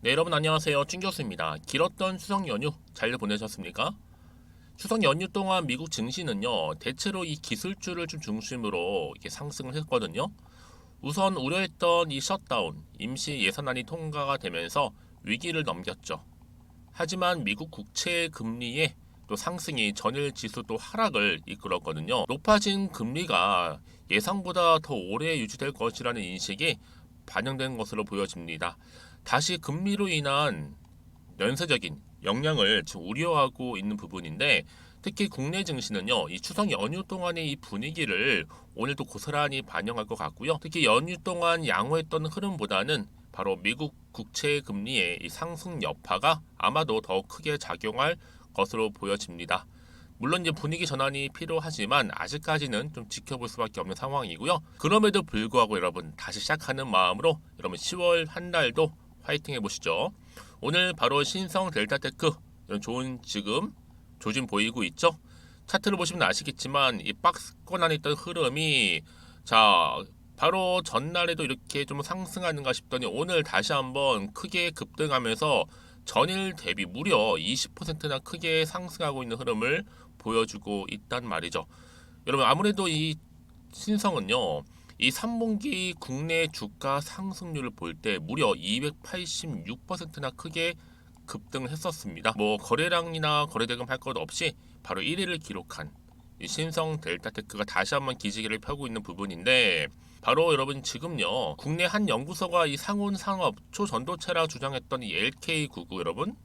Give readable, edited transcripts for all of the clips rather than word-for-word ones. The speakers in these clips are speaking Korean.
네, 여러분 안녕하세요. 찐 교수입니다. 길었던 추석 연휴 잘 보내셨습니까? 추석 연휴 동안 미국 증시는요, 대체로 이 기술주를 좀 중심으로 이렇게 상승을 했거든요. 우선 우려했던 이 셧다운, 임시 예산안이 통과가 되면서 위기를 넘겼죠. 하지만 미국 국채 금리의 또 상승이 전일 지수 또 하락을 이끌었거든요. 높아진 금리가 예상보다 더 오래 유지될 것이라는 인식이 반영된 것으로 보여집니다. 다시 금리로 인한 연쇄적인 영향을 지금 우려하고 있는 부분인데, 특히 국내 증시는요, 이 추석 연휴 동안의 이 분위기를 오늘도 고스란히 반영할 것 같고요. 특히 연휴 동안 양호했던 흐름보다는 바로 미국 국채 금리의 이 상승 여파가 아마도 더 크게 작용할 것으로 보여집니다. 물론 이제 분위기 전환이 필요하지만 아직까지는 좀 지켜볼 수밖에 없는 상황이고요. 그럼에도 불구하고 여러분 다시 시작하는 마음으로 여러분 10월 한 달도 화이팅 해보시죠. 오늘 바로 신성 델타테크 이런 좋은 지금 조짐 보이고 있죠. 차트를 보시면 아시겠지만 이 박스권 안에 있던 흐름이 자 바로 전날에도 이렇게 좀 상승하는가 싶더니 오늘 다시 한번 크게 급등하면서 전일 대비 무려 20%나 크게 상승하고 있는 흐름을 보여주고 있단 말이죠. 여러분 아무래도 이 신성은요, 이 3분기 국내 주가 상승률을 볼 때 무려 286%나 크게 급등을 했었습니다. 뭐 거래량이나 거래대금 할 것 없이 바로 1위를 기록한 이 신성 델타테크가 다시 한번 기지개를 펴고 있는 부분인데, 바로 여러분 지금요 국내 한 연구소가 이 상온 산업 초전도체라 주장했던 이 LK99 여러분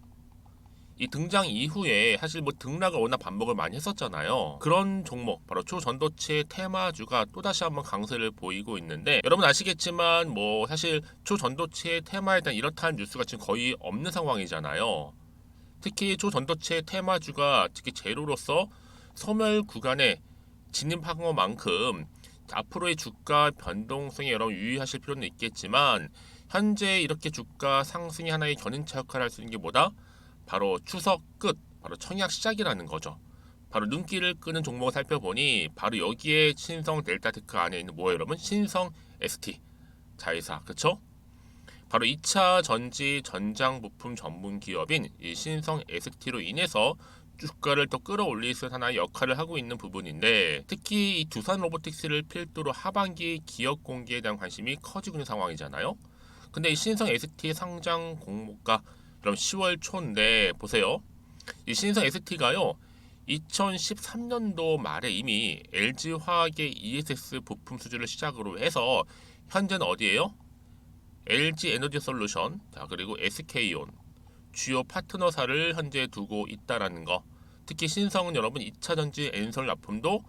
이 등장 이후에 사실 뭐 등락을 워낙 반복을 많이 했었잖아요. 그런 종목 바로 초전도체 테마주가 또다시 한번 강세를 보이고 있는데, 여러분 아시겠지만 뭐 사실 초전도체 테마에 대한 이렇다는 뉴스가 지금 거의 없는 상황이잖아요. 특히 초전도체 테마주가 특히 제로로서 소멸 구간에 진입한 것만큼 앞으로의 주가 변동성에 여러분 유의하실 필요는 있겠지만, 현재 이렇게 주가 상승이 하나의 견인차 역할을 할 수 있는 게 뭐다? 바로 추석 끝, 바로 청약 시작이라는 거죠. 바로 눈길을 끄는 종목을 살펴보니 바로 여기에 신성 델타테크 안에 있는 뭐예요 여러분? 신성 ST 자회사, 그쵸? 바로 2차 전지 전장 부품 전문 기업인 이 신성 ST로 인해서 주가를 더 끌어올릴 수 하나의 역할을 하고 있는 부분인데, 특히 이 두산 로보틱스를 필두로 하반기 기업 공개에 대한 관심이 커지고 있는 상황이잖아요. 근데 이 신성 ST 상장 공모가 그럼 10월 초인데 보세요. 이 신성 ST가요. 2013년도 말에 이미 LG화학의 ESS 부품 수주를 시작으로 해서 현재는 어디예요? LG 에너지 솔루션, 자 그리고 SK온 주요 파트너사를 현재 두고 있다라는 거. 특히 신성은 여러분 2차 전지 엔솔 납품도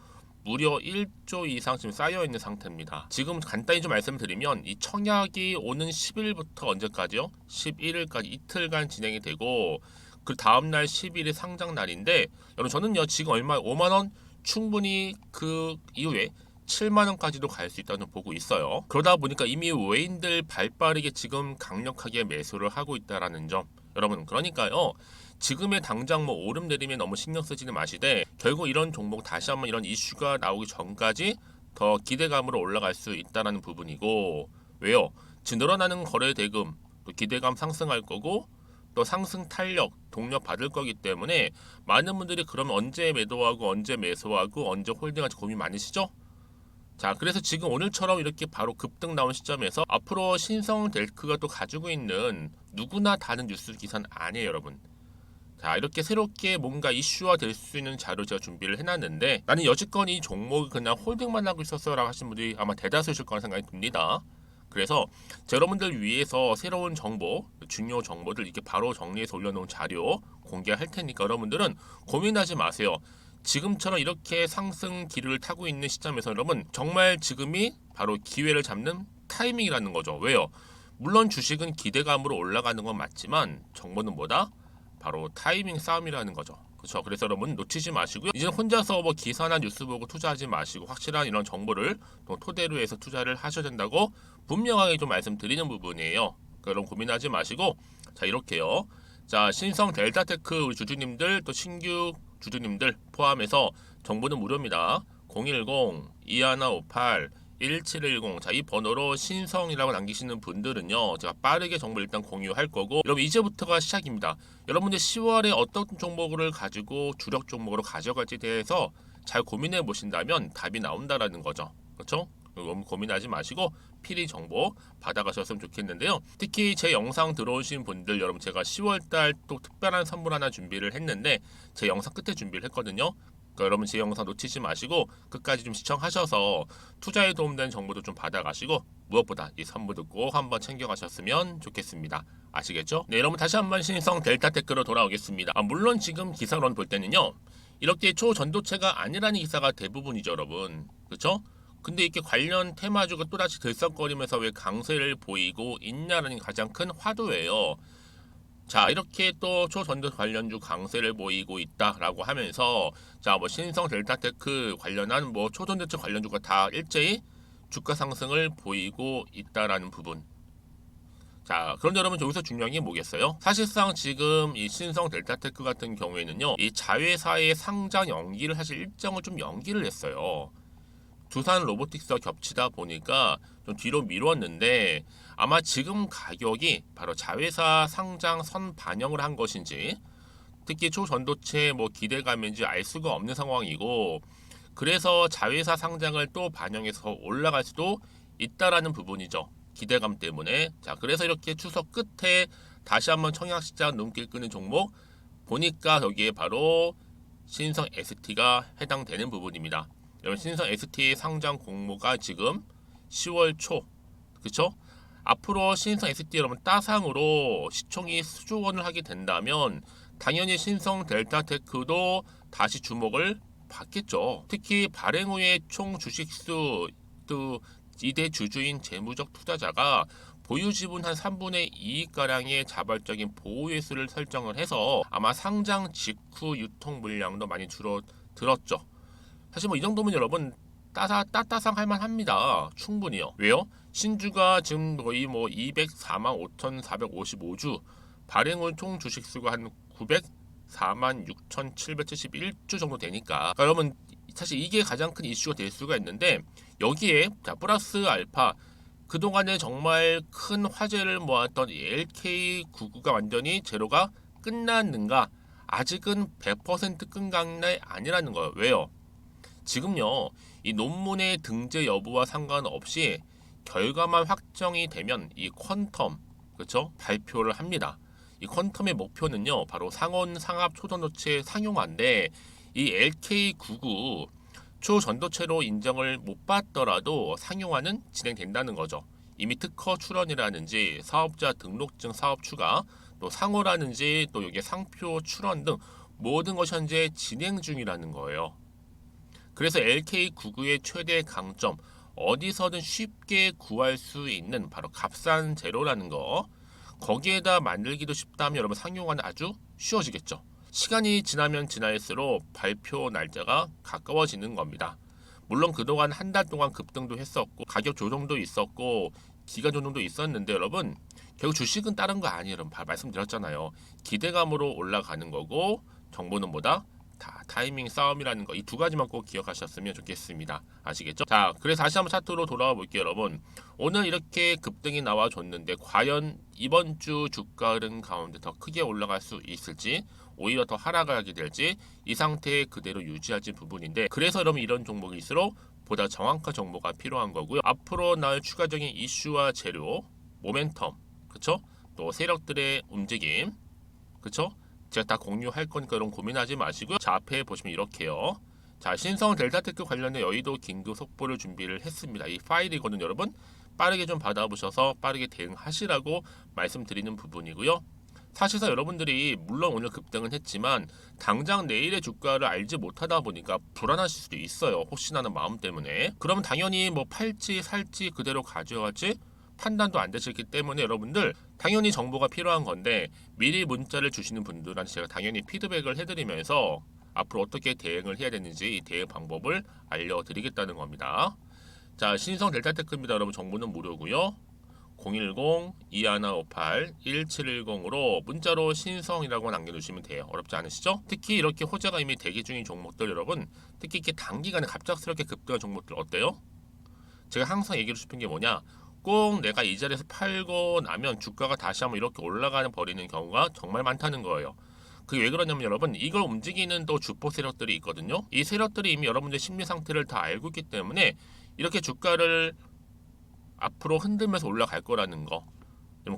무려 1조 이상 지금 쌓여 있는 상태입니다. 지금 간단히 좀 말씀드리면 이 청약이 오는 10일부터 언제까지요? 11일까지 이틀간 진행이 되고, 그 다음날 10일이 상장 날인데, 여러분 저는요 지금 얼마 5만 원 충분히 그 이후에 7만 원까지도 갈 수 있다는 보고 있어요. 그러다 보니까 이미 외인들 발빠르게 지금 강력하게 매수를 하고 있다라는 점. 여러분 그러니까요. 지금의 당장 뭐 오름 내림에 너무 신경 쓰지는 마시되, 결국 이런 종목 다시 한번 이런 이슈가 나오기 전까지 더 기대감으로 올라갈 수 있다는 부분이고, 왜요? 지금 늘어나는 거래 대금 또 기대감 상승할 거고, 또 상승 탄력 동력 받을 거기 때문에 많은 분들이 그러면 언제 매도하고 언제 매수하고 언제 홀딩할지 고민 많으시죠? 자, 그래서 지금 오늘처럼 이렇게 바로 급등 나온 시점에서 앞으로 신성 델크가 또 가지고 있는 누구나 다른 뉴스 기사는 아니에요, 여러분. 자, 이렇게 새롭게 뭔가 이슈화 될 수 있는 자료 제가 준비를 해놨는데, 나는 여지껏 이 종목을 그냥 홀딩만 하고 있었어 라고 하신 분들이 아마 대다수이실 거라는 생각이 듭니다. 그래서 여러분들 위해서 새로운 정보, 중요 정보들 이렇게 바로 정리해서 올려놓은 자료 공개할 테니까 여러분들은 고민하지 마세요. 지금처럼 이렇게 상승 기류를 타고 있는 시점에서 여러분 정말 지금이 바로 기회를 잡는 타이밍이라는 거죠. 왜요? 물론 주식은 기대감으로 올라가는 건 맞지만 정보는 뭐다? 바로 타이밍 싸움이라는 거죠. 그렇죠. 그래서 여러분 놓치지 마시고요. 이제 혼자서 뭐 기사나 뉴스 보고 투자하지 마시고 확실한 이런 정보를 또 토대로 해서 투자를 하셔야 된다고 분명하게 좀 말씀드리는 부분이에요. 그럼 고민하지 마시고, 자 이렇게요. 자 신성 델타테크 우리 주주님들 또 신규 주주님들 포함해서 정보는 무료입니다. 010-2158 1710. 자, 이 번호로 신성이라고 남기시는 분들은요, 제가 빠르게 정보 일단 공유할 거고, 여러분 이제부터가 시작입니다. 여러분들 10월에 어떤 종목을 가지고 주력 종목으로 가져갈지에 대해서 잘 고민해 보신다면 답이 나온다라는 거죠. 그렇죠? 너무 고민하지 마시고 필히 정보 받아가셨으면 좋겠는데요. 특히 제 영상 들어오신 분들, 여러분 제가 10월달 또 특별한 선물 하나 준비를 했는데 제 영상 끝에 준비를 했거든요. 그러니까 여러분 제 영상 놓치지 마시고 끝까지 좀 시청하셔서 투자에 도움되는 정보도 좀 받아가시고 무엇보다 이 선물도 꼭 한번 챙겨가셨으면 좋겠습니다. 아시겠죠? 네, 여러분 다시 한번 신성 델타테크로 돌아오겠습니다. 물론 지금 기사론 볼 때는요, 이렇게 초전도체가 아니라는 기사가 대부분이죠, 여러분. 그렇죠? 근데 이렇게 관련 테마주가 또다시 들썩거리면서 왜 강세를 보이고 있냐는 가장 큰 화두예요. 자, 이렇게 또 초전도 관련주 강세를 보이고 있다라고 하면서, 자, 뭐 신성 델타테크 관련한 뭐 초전도체 관련주가 다 일제히 주가 상승을 보이고 있다라는 부분. 자, 그런데 여러분 여기서 중요한 게 뭐겠어요? 사실상 지금 이 신성 델타테크 같은 경우에는요, 이 자회사의 상장 연기를 사실 일정을 좀 연기를 했어요. 두산 로보틱스와 겹치다 보니까 좀 뒤로 미뤘는데, 아마 지금 가격이 바로 자회사 상장 선 반영을 한 것인지, 특히 초전도체 뭐 기대감인지 알 수가 없는 상황이고, 그래서 자회사 상장을 또 반영해서 올라갈 수도 있다라는 부분이죠. 기대감 때문에. 자, 그래서 이렇게 추석 끝에 다시 한번 청약시장 눈길 끄는 종목 보니까 여기에 바로 신성 ST가 해당되는 부분입니다. 여러분 신성 ST 상장 공모가 지금 10월 초, 그렇죠? 앞으로 신성 ST 여러분 따상으로 시총이 수조 원을 하게 된다면 당연히 신성 델타테크도 다시 주목을 받겠죠. 특히 발행 후에 총 주식수 또 2대 주주인 재무적 투자자가 보유 지분 한 3분의 2가량의 자발적인 보유회수를 설정을 해서 아마 상장 직후 유통 물량도 많이 줄어들었죠. 사실 뭐 이 정도면 여러분 따따상 할만 합니다. 충분히요. 왜요? 신주가 지금 거의 뭐 204만 5,455주, 발행후 총 주식수가 한 904만 6,771주 정도 되니까, 그러니까 여러분 사실 이게 가장 큰 이슈가 될 수가 있는데, 여기에 자 플러스 알파 그동안에 정말 큰 화제를 모았던 LK99가 완전히 제로가 끝났는가? 아직은 100% 끝난 게 아니라는 거예요. 왜요? 지금요, 이 논문의 등재 여부와 상관없이 결과만 확정이 되면 이 퀀텀, 그렇죠? 발표를 합니다. 이 퀀텀의 목표는요, 바로 상온 상압 초전도체 상용화인데, 이 LK99 초전도체로 인정을 못 받더라도 상용화는 진행된다는 거죠. 이미 특허 출원이라든지 사업자 등록증 사업 추가, 또 상호라든지 또 여기 상표 출원 등 모든 것이 현재 진행 중이라는 거예요. 그래서 LK99의 최대 강점, 어디서든 쉽게 구할 수 있는 바로 값싼 재료라는 거. 거기에다 만들기도 쉽다면 여러분 상용화는 아주 쉬워지겠죠. 시간이 지나면 지날수록 발표 날짜가 가까워지는 겁니다. 물론 그동안 한 달 동안 급등도 했었고 가격 조정도 있었고 기간 조정도 있었는데 여러분 결국 주식은 다른 거 아니에요. 여러분 말씀드렸잖아요. 기대감으로 올라가는 거고 정보는 뭐다? 다 타이밍 싸움이라는 거, 이 두 가지만 꼭 기억하셨으면 좋겠습니다. 아시겠죠? 자, 그래서 다시 한번 차트로 돌아와 볼게요, 여러분. 오늘 이렇게 급등이 나와줬는데 과연 이번 주 주가 흐름 가운데 더 크게 올라갈 수 있을지, 오히려 더 하락하게 될지, 이 상태 그대로 유지할지 부분인데, 그래서 여러분 이런 종목일수록 보다 정확한 정보가 필요한 거고요. 앞으로 나올 추가적인 이슈와 재료, 모멘텀, 그쵸? 또 세력들의 움직임, 그쵸? 제가 다 공유할 거니까 여러분 고민하지 마시고요. 자, 앞에 보시면 이렇게요. 자, 신성 델타테크 관련된 여의도 긴급 속보를 준비를 했습니다. 이 파일이거든요, 여러분. 빠르게 좀 받아보셔서 빠르게 대응하시라고 말씀드리는 부분이고요. 사실상 여러분들이 물론 오늘 급등은 했지만 당장 내일의 주가를 알지 못하다 보니까 불안하실 수도 있어요. 혹시나 하는 마음 때문에. 그러면 당연히 뭐 팔지 살지 그대로 가져갈지 판단도 안 되셨기 때문에 여러분들 당연히 정보가 필요한 건데, 미리 문자를 주시는 분들한테 제가 당연히 피드백을 해드리면서 앞으로 어떻게 대응을 해야 되는지 이 대응 방법을 알려드리겠다는 겁니다. 자, 신성 델타테크입니다. 여러분 정보는 무료고요. 010-2158-1710으로 문자로 신성이라고 남겨주시면 돼요. 어렵지 않으시죠? 특히 이렇게 호재가 이미 대기 중인 종목들 여러분, 특히 이렇게 단기간에 갑작스럽게 급등한 종목들 어때요? 제가 항상 얘기하고 싶은 게 뭐냐, 꼭 내가 이 자리에서 팔고 나면 주가가 다시 한번 이렇게 올라가 버리는 경우가 정말 많다는 거예요. 그게 왜 그러냐면 여러분, 이걸 움직이는 또 주포 세력들이 있거든요. 이 세력들이 이미 여러분들 심리 상태를 다 알고 있기 때문에 이렇게 주가를 앞으로 흔들면서 올라갈 거라는 거.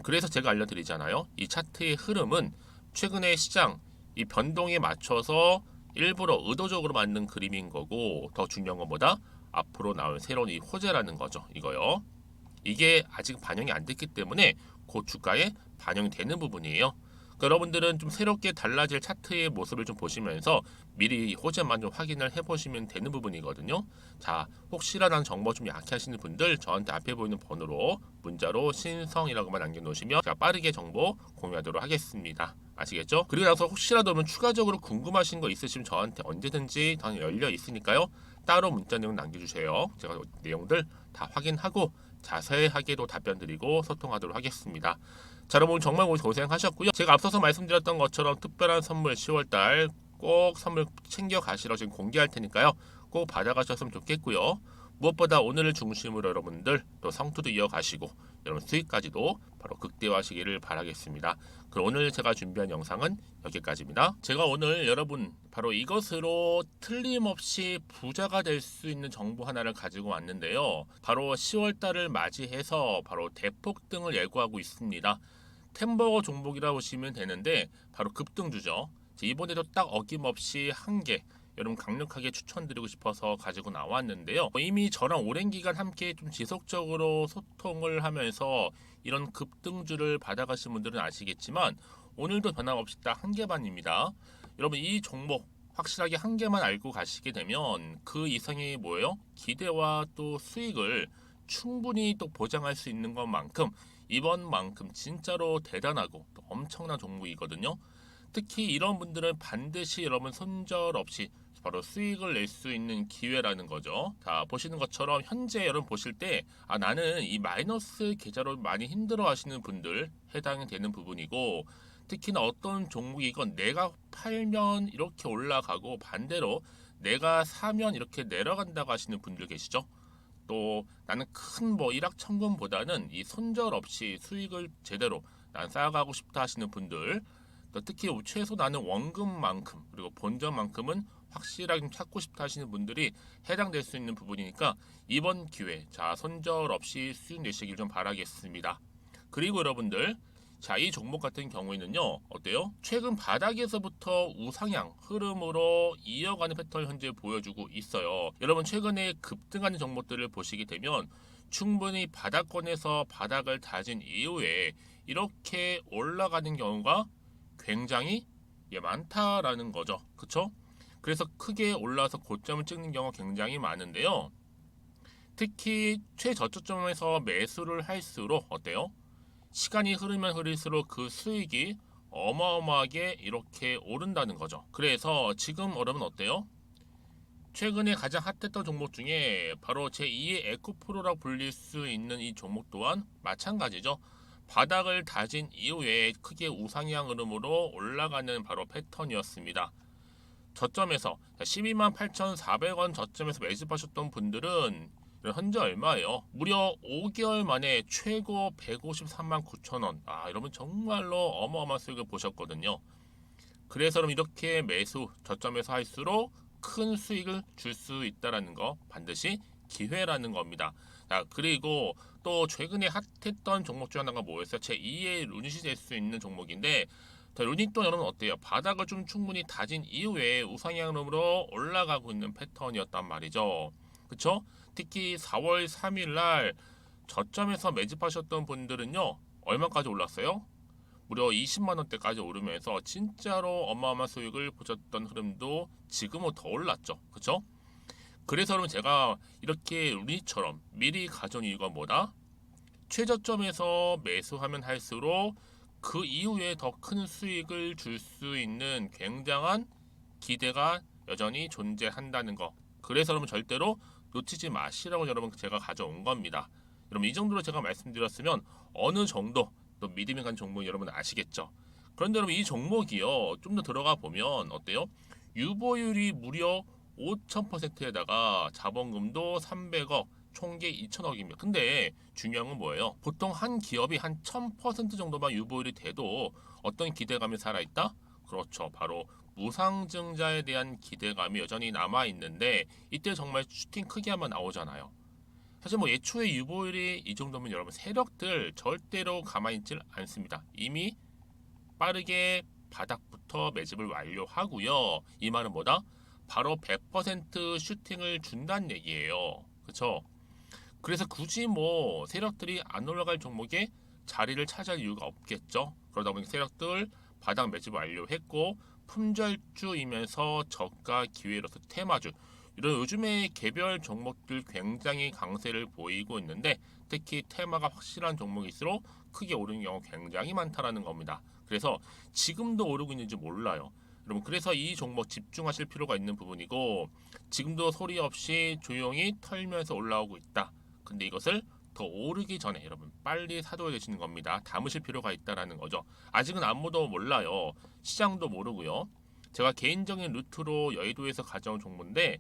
그래서 제가 알려드리잖아요. 이 차트의 흐름은 최근의 시장 이 변동에 맞춰서 일부러 의도적으로 만든 그림인 거고, 더 중요한 건 뭐다? 앞으로 나올 새로운 이 호재라는 거죠. 이거요. 이게 아직 반영이 안 됐기 때문에 그 주가에 반영이 되는 부분이에요. 그러니까 여러분들은 좀 새롭게 달라질 차트의 모습을 좀 보시면서 미리 호재만 좀 확인을 해보시면 되는 부분이거든요. 자, 혹시라도 정보 좀 약해하시는 분들 저한테 앞에 보이는 번호로 문자로 신성이라고만 남겨놓으시면 제가 빠르게 정보 공유하도록 하겠습니다. 아시겠죠? 그리고 나서 혹시라도 추가적으로 궁금하신 거 있으시면 저한테 언제든지 당연히 열려 있으니까요. 따로 문자 내용 남겨주세요. 제가 내용들 다 확인하고 자세하게도 답변 드리고 소통하도록 하겠습니다. 자, 여러분 정말 고생하셨고요. 제가 앞서서 말씀드렸던 것처럼 특별한 선물 10월달 꼭 선물 챙겨 가시러 지금 공개할 테니까요. 꼭 받아가셨으면 좋겠고요. 무엇보다 오늘을 중심으로 여러분들 또 성투도 이어가시고 여러분 수익까지도 바로 극대화하시기를 바라겠습니다. 그럼 오늘 제가 준비한 영상은 여기까지입니다. 제가 오늘 여러분 바로 이것으로 틀림없이 부자가 될 수 있는 정보 하나를 가지고 왔는데요. 바로 10월달을 맞이해서 바로 대폭등을 예고하고 있습니다. 템버거 종목이라고 보시면 되는데 바로 급등주죠. 이번에도 딱 어김없이 한 개 여러분 강력하게 추천드리고 싶어서 가지고 나왔는데요. 이미 저랑 오랜 기간 함께 좀 지속적으로 소통을 하면서 이런 급등주를 받아가신 분들은 아시겠지만 오늘도 변함없이 딱 한 개만입니다. 여러분 이 종목 확실하게 한 개만 알고 가시게 되면 그 이상의 뭐예요? 기대와 또 수익을 충분히 또 보장할 수 있는 것만큼 이번만큼 진짜로 대단하고 또 엄청난 종목이거든요. 특히 이런 분들은 반드시 여러분 손절 없이 바로 수익을 낼 수 있는 기회라는 거죠. 자, 보시는 것처럼 현재 여러분 보실 때 나는 이 마이너스 계좌로 많이 힘들어 하시는 분들 해당이 되는 부분이고, 특히나 어떤 종목이건 내가 팔면 이렇게 올라가고 반대로 내가 사면 이렇게 내려간다고 하시는 분들 계시죠. 또 나는 큰 뭐 일확천금보다는 이 손절 없이 수익을 제대로 난 쌓아가고 싶다 하시는 분들, 또 특히 최소 나는 원금만큼 그리고 본전만큼은 확실하게 좀 찾고 싶다 하시는 분들이 해당될 수 있는 부분이니까 이번 기회 자 손절 없이 수익 내시길 좀 바라겠습니다. 그리고 여러분들 자, 이 종목 같은 경우에는요 어때요? 최근 바닥에서부터 우상향 흐름으로 이어가는 패턴을 현재 보여주고 있어요. 여러분 최근에 급등하는 종목들을 보시게 되면 충분히 바닥권에서 바닥을 다진 이후에 이렇게 올라가는 경우가 굉장히 많다라는 거죠. 그쵸? 그래서 크게 올라서 고점을 찍는 경우가 굉장히 많은데요. 특히 최저점에서 매수를 할수록 어때요? 시간이 흐르면 흐를수록 그 수익이 어마어마하게 이렇게 오른다는 거죠. 그래서 지금 여러분 어때요? 최근에 가장 핫했던 종목 중에 바로 제2의 에코프로라고 불릴 수 있는 이 종목 또한 마찬가지죠. 바닥을 다진 이후에 크게 우상향 흐름으로 올라가는 바로 패턴이었습니다. 저점에서 128,400원 저점에서 매집하셨던 분들은 현재 얼마예요? 무려 5개월 만에 최고 153만 9천원. 여러분 정말로 어마어마한 수익을 보셨거든요. 그래서 그럼 이렇게 매수 저점에서 할수록 큰 수익을 줄 수 있다는 거 반드시 기회라는 겁니다. 자, 그리고 또 최근에 핫했던 종목 중 하나가 뭐였어요? 제2의 루닛이 될 수 있는 종목인데, 루닛도 여러분 어때요? 바닥을 좀 충분히 다진 이후에 우상향으로 올라가고 있는 패턴이었단 말이죠. 그쵸? 특히 4월 3일 날 저점에서 매집하셨던 분들은요 얼마까지 올랐어요? 무려 20만 원대까지 오르면서 진짜로 어마어마한 수익을 보셨던 흐름도 지금은 더 올랐죠. 그쵸? 그래서 여러분 제가 이렇게 루닛처럼 미리 가져온 이유가 뭐다? 최저점에서 매수하면 할수록 그 이후에 더 큰 수익을 줄 수 있는 굉장한 기대가 여전히 존재한다는 거. 그래서 여러분 절대로 놓치지 마시라고 여러분 제가 가져온 겁니다. 여러분 이 정도로 제가 말씀드렸으면 어느 정도 또 믿음이 간 종목 여러분 아시겠죠? 그런데 여러분 이 종목이요 좀 더 들어가 보면 어때요? 유보율이 무려 5,000%에다가 자본금도 300억, 총계 2천억입니다. 근데 중요한 건 뭐예요? 보통 한 기업이 한 1000% 정도만 유보율이 돼도 어떤 기대감이 살아있다? 그렇죠. 바로 무상증자에 대한 기대감이 여전히 남아있는데 이때 정말 슈팅 크게 한번 나오잖아요. 사실 뭐 예초에 유보율이 이 정도면 여러분 세력들 절대로 가만히 있질 않습니다. 이미 빠르게 바닥부터 매집을 완료하고요. 이 말은 뭐다? 바로 100% 슈팅을 준다는 얘기예요. 그렇죠? 그래서 굳이 뭐 세력들이 안 올라갈 종목에 자리를 차지할 이유가 없겠죠. 그러다 보니 세력들 바닥 매집 완료했고 품절주이면서 저가 기회로서 테마주 이런 요즘에 개별 종목들 굉장히 강세를 보이고 있는데 특히 테마가 확실한 종목일수록 크게 오르는 경우 굉장히 많다라는 겁니다. 그래서 지금도 오르고 있는지 몰라요. 여러분 그래서 이 종목 집중하실 필요가 있는 부분이고 지금도 소리 없이 조용히 털면서 올라오고 있다. 근데 이것을 더 오르기 전에 여러분 빨리 사둬야 되시는 겁니다. 담으실 필요가 있다라는 거죠. 아직은 아무도 몰라요. 시장도 모르고요. 제가 개인적인 루트로 여의도에서 가져온 정보인데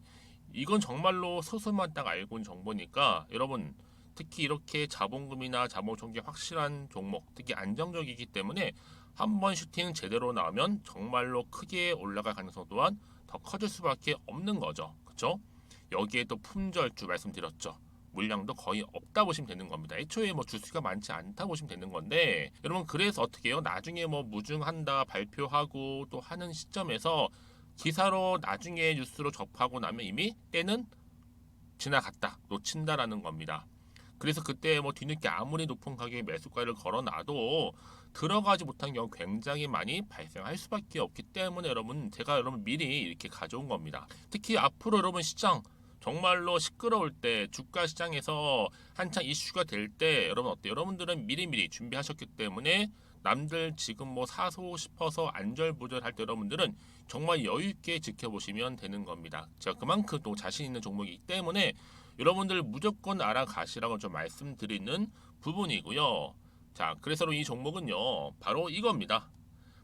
이건 정말로 소수만 딱 알고 있는 정보니까 여러분 특히 이렇게 자본금이나 자본총계 확실한 종목 특히 안정적이기 때문에 한번 슈팅 제대로 나오면 정말로 크게 올라갈 가능성 또한 더 커질 수밖에 없는 거죠. 그렇죠? 여기에 또 품절주 말씀드렸죠. 물량도 거의 없다 보시면 되는 겁니다. 애초에 뭐 주수가 많지 않다 보시면 되는 건데 여러분 그래서 어떻게 해요? 나중에 뭐 무증한다 발표하고 또 하는 시점에서 기사로 나중에 뉴스로 접하고 나면 이미 때는 지나갔다 놓친다라는 겁니다. 그래서 그때 뭐 뒤늦게 아무리 높은 가격에 매수가를 걸어놔도 들어가지 못한 경우 굉장히 많이 발생할 수밖에 없기 때문에 여러분 제가 여러분 미리 이렇게 가져온 겁니다. 특히 앞으로 여러분 시장 정말로 시끄러울 때 주가 시장에서 한창 이슈가 될 때 여러분 어때요? 여러분들은 미리미리 준비하셨기 때문에 남들 지금 뭐 사고 싶어서 안절부절할 때 여러분들은 정말 여유 있게 지켜보시면 되는 겁니다. 제가 그만큼 또 자신 있는 종목이기 때문에 여러분들 무조건 알아가시라고 좀 말씀드리는 부분이고요. 자, 그래서 이 종목은요, 바로 이겁니다.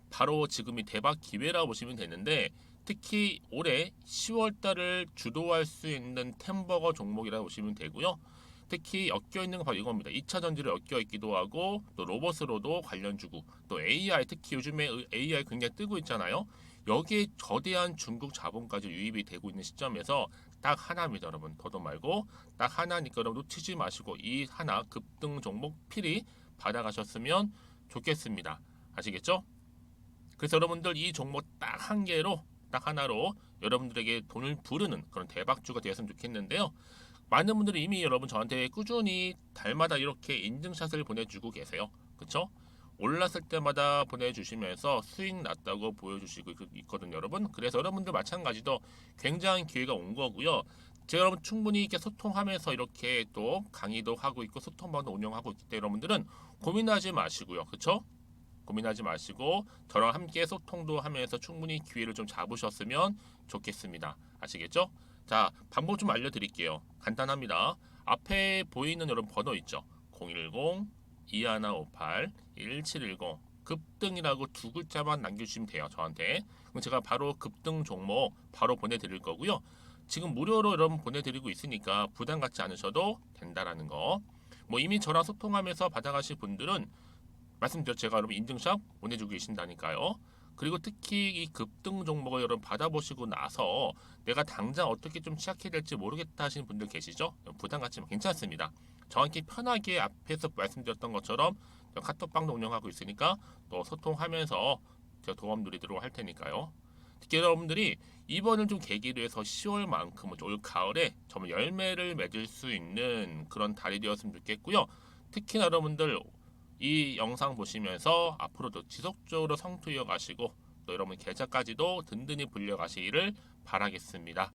바로 지금이 대박 기회라 보시면 되는데 특히 올해 10월 달을 주도할 수 있는 템버거 종목이라 보시면 되고요. 특히 엮여 있는 건 바로 이겁니다. 2차 전지를 엮여 있기도 하고 또 로봇으로도 관련 주고 또 AI 특히 요즘에 AI 굉장히 뜨고 있잖아요. 여기에 거대한 중국 자본까지 유입이 되고 있는 시점에서 딱 하나입니다, 여러분. 더도 말고 딱 하나니까 여러분 놓치지 마시고 이 하나 급등 종목 필히 받아가셨으면 좋겠습니다. 아시겠죠? 그래서 여러분들 이 종목 딱 한 개로 딱 하나로 여러분들에게 돈을 부르는 그런 대박주가 되었으면 좋겠는데요. 많은 분들이 이미 여러분 저한테 꾸준히 달마다 이렇게 인증샷을 보내주고 계세요. 그쵸? 올랐을 때마다 보내주시면서 수익 났다고 보여주시고 있거든요, 여러분. 그래서 여러분들 마찬가지도 굉장한 기회가 온 거고요. 제가 여러분 충분히 이렇게 소통하면서 이렇게 또 강의도 하고 있고 소통방도 운영하고 있기 때문에 여러분들은 고민하지 마시고요. 그쵸? 고민하지 마시고 저랑 함께 소통도 하면서 충분히 기회를 좀 잡으셨으면 좋겠습니다. 아시겠죠? 자, 방법 좀 알려드릴게요. 간단합니다. 앞에 보이는 여러분 번호 있죠? 010-2158-1710 급등이라고 두 글자만 남겨주시면 돼요. 저한테. 그럼 제가 바로 급등 종목 바로 보내드릴 거고요. 지금 무료로 여러분 보내드리고 있으니까 부담 갖지 않으셔도 된다라는 거. 뭐 이미 저랑 소통하면서 받아가실 분들은 말씀드렸죠. 제가 여러분 인증샷 보내주고 계신다니까요. 그리고 특히 이 급등 종목을 여러분 받아보시고 나서 내가 당장 어떻게 좀 시작해야 될지 모르겠다 하시는 분들 계시죠? 부담 갖지만 괜찮습니다. 정확히 편하게 앞에서 말씀드렸던 것처럼 카톡방도 운영하고 있으니까 또 소통하면서 제가 도움 드리도록 할 테니까요. 특히 여러분들이 이번을 좀 계기로 해서 10월만큼은 올 가을에 정말 열매를 맺을 수 있는 그런 달이 되었으면 좋겠고요. 특히나 여러분들 이 영상 보시면서 앞으로도 지속적으로 성투 이어가시고 또 여러분 계좌까지도 든든히 불려가시기를 바라겠습니다.